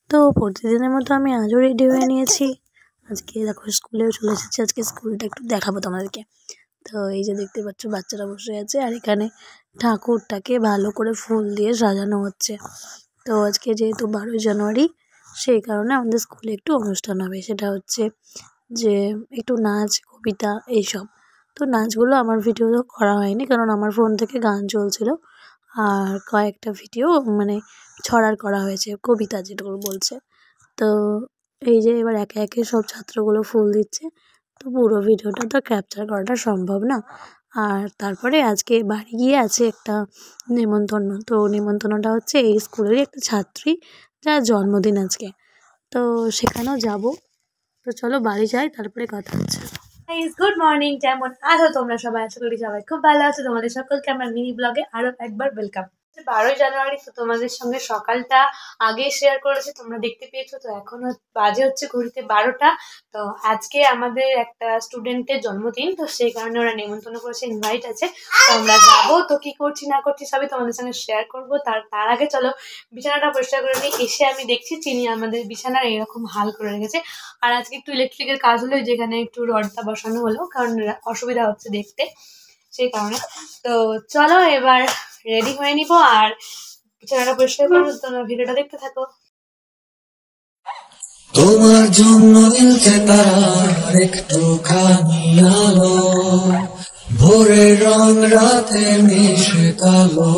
তো প্রতিদিনের মতো আমি আজও রেডি হয়ে নিয়েছি। আজকে দেখো স্কুলেও চলে এসেছি। আজকে স্কুলটা একটু দেখাবো তোমাদেরকে। তো এই যে দেখতে পাচ্ছ বাচ্চারা বসে আছে, আর এখানে ঠাকুরটাকে ভালো করে ফুল দিয়ে সাজানো হচ্ছে। তো আজকে যেহেতু 12ই জানুয়ারি, সেই কারণে আমাদের স্কুলে একটু অনুষ্ঠান হবে। সেটা হচ্ছে যে একটু নাচ, কবিতা এইসব। তো নাচগুলো আমার ভিডিও করা হয়নি, কারণ আমার ফোন থেকে গান চলছিল। আর কয়েকটা ভিডিও মানে ছড়ার করা হয়েছে, কবিতা যেগুলো বলছে। তো এই যে এবার একে একে সব ছাত্রগুলো ফুল দিচ্ছে। তো পুরো ভিডিওটা তো ক্যাপচার করাটা সম্ভব না। আর তারপরে আজকে বাড়ি গিয়ে আছে একটা নেমন্তন্ন। তো নেমন্তন্নটা হচ্ছে এই স্কুলেরই একটা ছাত্রী, যার জন্মদিন আজকে। তো সেখানেও যাব। তো চলো বাড়ি যাই, তারপরে কথা হচ্ছে। গুড মর্নিং, কেমন আছো তোমরা সবাই? আশা করি সবাই খুব ভালো আছো। তোমাদের সকলকে আমার মিনি ব্লগে আরো একবার ওয়েলকাম। 12ই জানুয়ারি, তো তোমাদের সঙ্গে সকালটা আগে শেয়ার করেছি, তোমরা দেখতে পেয়েছো। তো এখন বাজে হচ্ছে ঘড়িতে 12টা। তো আজকে আমাদের একটা স্টুডেন্টের জন্মদিন, তো সেই কারণে ওরা নেমন্তন্ন করেছে, ইনভাইট আছে। তো আমরা যাবো। তো কি করছি না করছি সবই তোমাদের সঙ্গে শেয়ার করবো। তার আগে চলো বিছানাটা পরিষ্কার করে নিই। এসে আমি দেখছি চিনি আমাদের বিছানার এরকম হাল করে রেখেছে। আর আজকে একটু ইলেকট্রিকের কাজ হলো, যেখানে একটু রডটা বসানো হলো, কারণ অসুবিধা হচ্ছে দেখতে, সেই কারণে। তো চলো এবার রেডি হয়ে নিবো আর বিছানাটা পরিষ্কার করবো। তোমরা ভিডিওটা দেখতে থাকো। তোমার জন্য মিলছে তার একটুখানি আলো, ভোরের রং রাতে মিশে কালো।